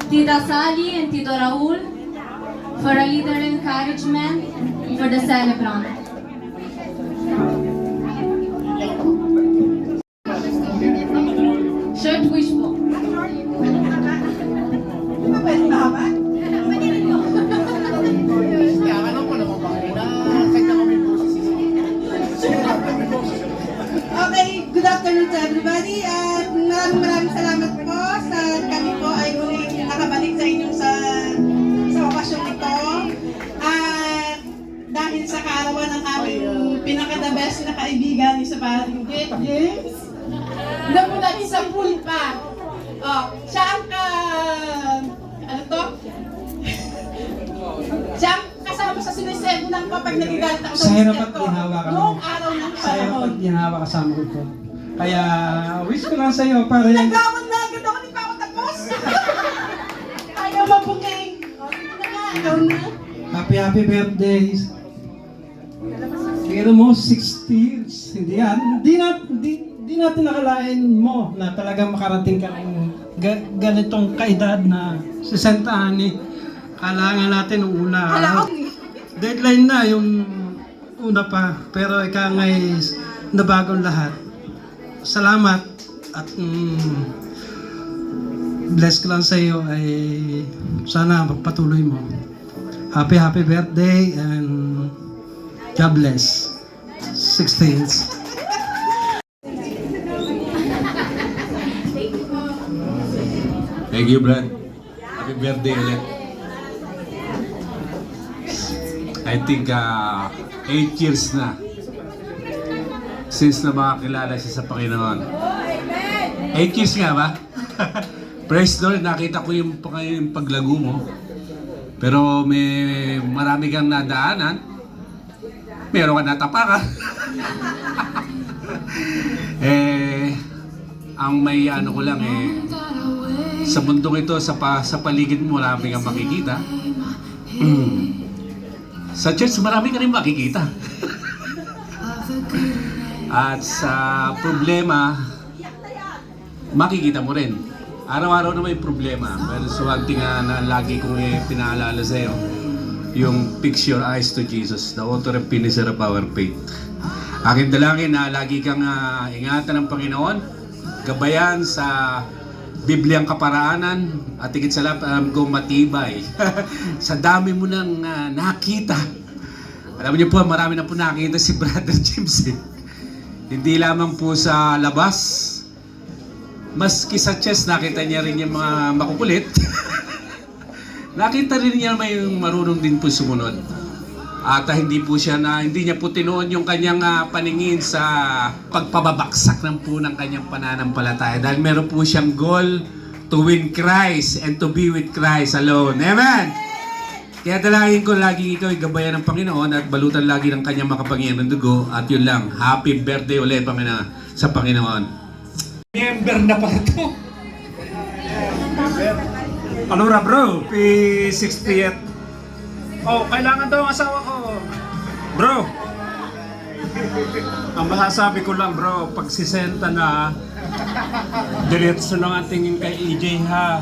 Tita Sally and Tito Raul for a little encouragement for the celebrant. Short wish po. Okay, good afternoon to everybody at maraming salamat po sa kami po ay muling nakabalik sa inyong sa okasyon ito. At dahil sa kaarawan ng aming pinaka-the best na kaibigan sa paring James, namulat sa pool pa. Oh, siya ang siya ang kasama sa sinisebo ng kapag nagigalit ako sa hirap at ginawa ka noong araw ng sa hirap panahon. at ginawa kasama ko ito. Kaya wish ko lang sa iyo para yan. Nagawad na agad ako, hindi pa ako tapos. Ayaw mabuging. Ikaw na. Happy birthdays. Pero mo 60 years. Hindi natin nakalain mo na talagang makarating ka ng ganitong kaedad na 60 ani. Kailangan natin nung una. Deadline na yung una pa. Pero ikaw ngay nabagong lahat. Salamat at bless ko lang sa iyo ay sana magpatuloy mo. Happy birthday and God bless. 16th. Thank you, Brad. Happy birthday ulit. I think 8 years na since na makakilala siya sa Panginoon. 8 years nga ba? Praise Lord, nakita ko yung paglago mo. Pero may marami kang nadaanan. Meron ka natapakan. Ang may ano ko lang sa mundong ito, sa paligid mo, marami kang makikita. Sa church, marami ka rin makikita. At sa problema, makikita mo rin. Araw-araw na may problema. Pero so one thing na lagi kong pinaalala sa iyo, yung fix your eyes to Jesus, the author and finisher of our faith. Aking dalangin na lagi kang ingatan ng Panginoon, gabayan sa Bibliang kaparaanan, at higit sa lahat, alam ko matibay. Sa dami mo nang nakita. Alam niyo po, marami na po nakita si Brother James. Hindi lamang po sa labas, maski sa chest, nakita niya rin yung mga makukulit. Nakita rin niya may marunong din po sumunod. At hindi niya po tinuon yung kanyang paningin sa pagpababaksak ng po ng kanyang pananampalataya. Dahil meron po siyang goal to win Christ and to be with Christ alone. Amen! Kaya dalangin ko lagi ikaw ay gabayan ng Panginoon at balutan lagi ng kanyang makapangyarihan ng dugo. At yun lang, happy birthday ulit sa Panginoon. Member na pa ito. Ano ra bro? P60th. Oh, kailangan daw ang asawa ko. Bro! Ang masasabi ko lang bro, pag sisenta na, diretso lang ang tingin kay EJ ha.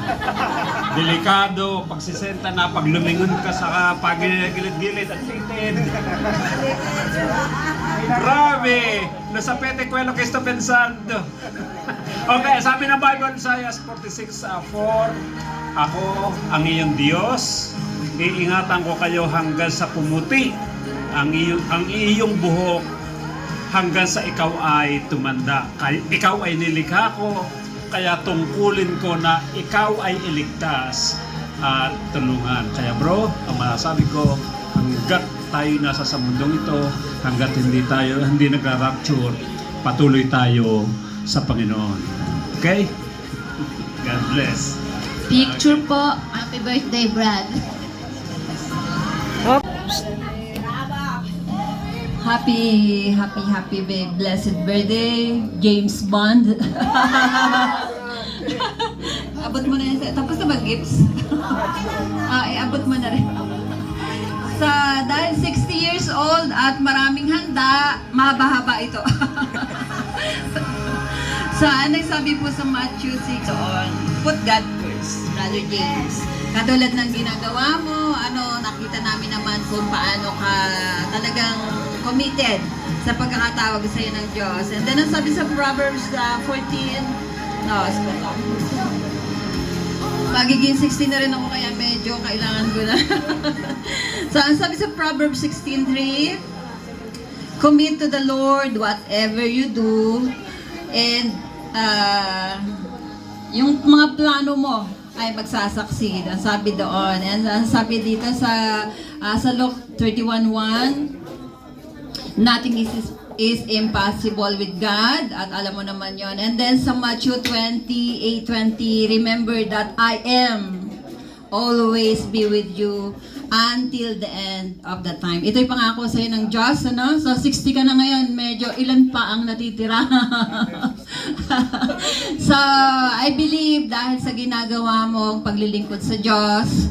Delikado, pag sisenta na, pag lumingon ka sa pagilid-gilid at sitid. Grabe! Nasa pete kwelo que esto pensando. Okay, sabi ng Bible sa Isaiah 46:4, ako ang iyong Diyos, iingatan ko kayo hanggang sa pumuti ang iyong buhok, hanggang sa ikaw ay tumanda. Ikaw ay nilikha ko, kaya tungkulin ko na ikaw ay iligtas at tulungan. Kaya bro, ang masasabi ko, hanggat tayo nasa sa mundong ito, hanggat hindi nagra-rapture, patuloy tayo sa Panginoon. Okay? God bless. Picture po. Happy birthday, Brad. Happy blessed birthday, James Bond. Abot mo na yan. Tapos na ba gifts? Abot mo na rin. Dahil 60 years old, mahaba ito. Sa nagsabi po sa Matthew 6 on, put God first, Brother James. Katulad ng ginagawa mo, nakita namin naman kung paano ka talagang committed sa pagkakatawag sa iyo ng Diyos. And then, ang sabi sa Proverbs 14, magiging 16 na rin ako, kaya medyo kailangan ko na. So, ang sabi sa Proverbs 16:3, commit to the Lord whatever you do, and yung mga plano mo ay magsasucceed. Ang sabi doon. And ang sabi dito sa Luke 31:1, nothing is impossible with God. At alam mo naman yon. And then sa Matthew 28:20, remember that I am always be with you until the end of the time. Ito'y pangako sa'yo ng Diyos, ano? So, 60 ka na ngayon, medyo ilan pa ang natitira. So, I believe dahil sa ginagawa mo, paglilingkod sa Diyos,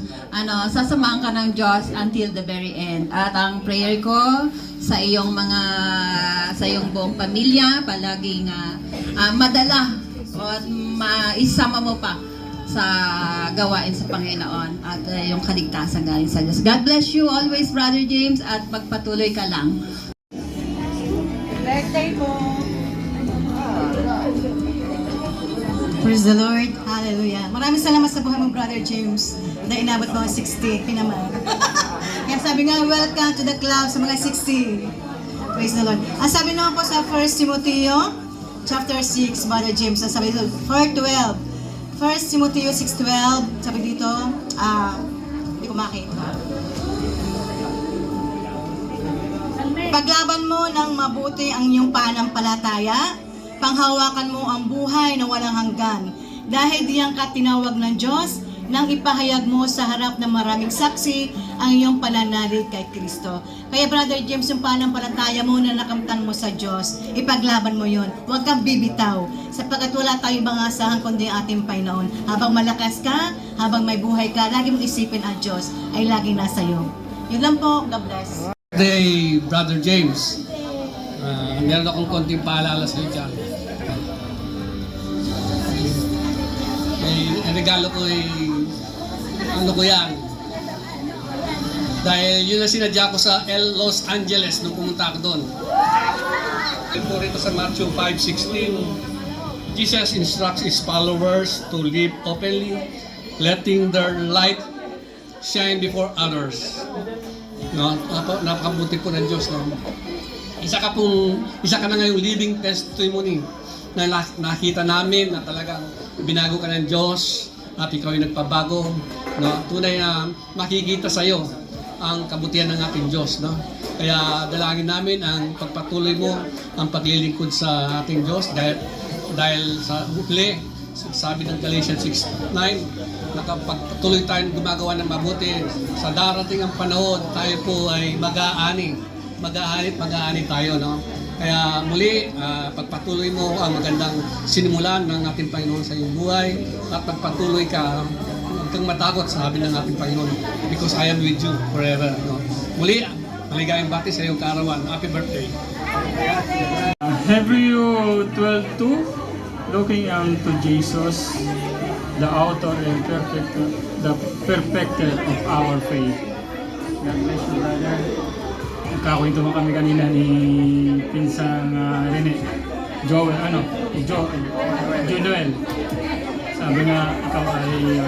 sasamahan ka ng Diyos until the very end. At ang prayer ko sa iyong buong pamilya, palaging madala at maisama mo pa sa gawain sa Panginoon at yung kaligtasan galing sa Diyos. God bless you always, Brother James, at magpatuloy ka lang. Birthday mo. Praise the Lord. Hallelujah. Maraming salamat sa buhay mo, Brother James, na inabot mo ang 60. Pinaman. Kaya sabi nga, welcome to the club sa mga 60. Praise the Lord. Ang sabi naman po sa 1 Timothy chapter 6, Brother James, ang sabi dito, 4:12. 1 Timothy 6:12, sabi dito, hindi ko makita. Paglaban mo ng mabuti ang iyong pananampalataya, panghawakan mo ang buhay na walang hanggan. Dahil diyan ka tinawag ng Diyos, nang ipahayag mo sa harap ng maraming saksi ang iyong pananalig kay Kristo. Kaya Brother James, yung pananampalataya mo na nakamtan mo sa Diyos, ipaglaban mo yun. Huwag kang bibitaw, sapagkat wala tayong mga asahan kundi ang ating Panginoon. Habang malakas ka, habang may buhay ka, lagi mong isipin ang Diyos ay laging nasa iyo. Yun lang po. God bless. Birthday, Brother James. Meron akong konting paalala sa iyo dyan. Ang regalo ko ay yan. Dahil yun ang sinadya ko sa Los Angeles nung pumunta ako doon. Po rito sa Matthew 5:16, Jesus instructs His followers to live openly, letting their light shine before others. No, napakabuti po ng Diyos. No? Isa ka na ngayong living testimony na nakita namin na talagang binago ka ng Diyos at ikaw ay nagpabago. No? Tunay na makikita sa iyo ang kabutihan ng ating Diyos. No? Kaya dalangin namin ang pagpatuloy mo ang paglilingkod sa ating Diyos dahil sa huli, sabi ng Galatians 6:9, nakapagpatuloy tayong gumagawa ng mabuti. Sa darating ang panahon, tayo po ay mag-aani tayo. No? Kaya muli, pagpatuloy mo ang magandang sinimulan ng ating Panginoon sa iyong buhay at pagpatuloy ka, huwag kang matakot, sabi ng ating Panginoon, because I am with you forever. No? Muli, maligayang bati sa iyong kaarawan. Happy birthday! Hebrew 12:2, looking unto Jesus, the author and perfecter of our faith. God bless you, brother. Nagkakwento mo kami kanina ni Pinsang Rene, Joel. Sabi nga, ikaw ay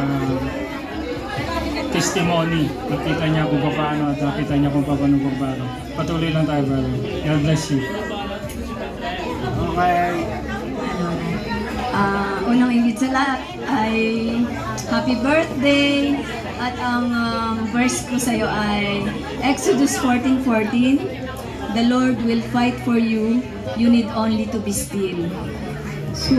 testimony. Nakita niya kung paano at nakita niya kung paano. Patuloy lang tayo, brother. God bless you. Okay. Unang higit sa lahat ay happy birthday. At ang verse ko sa'yo ay Exodus 14:14. The Lord will fight for you. You need only to be still. So,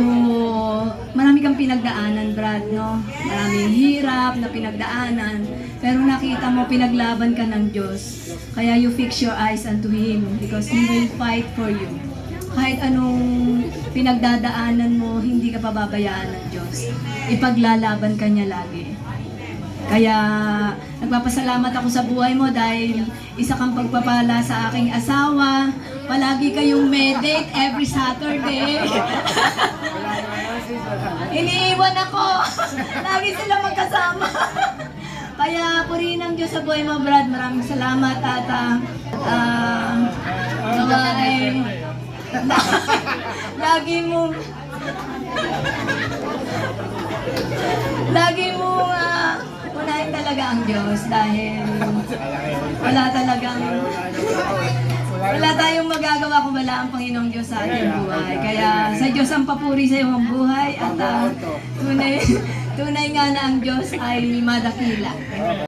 marami kang pinagdaanan, Brad, no? Maraming hirap na pinagdaanan. Pero nakita mo, pinaglaban ka ng Diyos. Kaya you fix your eyes unto Him because He will fight for you. Kahit anong pinagdadaanan mo, hindi ka pababayaan ng Diyos. Ipaglalaban ka niya lagi. Kaya nagpapasalamat ako sa buhay mo dahil isa kang pagpapala sa aking asawa. Palagi kayong medate every Saturday. Iniiwan ako. Lagi sila magkasama. Kaya purihin ang Diyos sa buhay mo, Brad. Maraming salamat at lagi mo unahin talaga ang Diyos dahil wala tayong magagawa kung wala ang Panginoong Diyos sa ating buhay. Kaya sa Diyos ang papuri sa iyong buhay at tunay nga na ang Diyos ay madakila.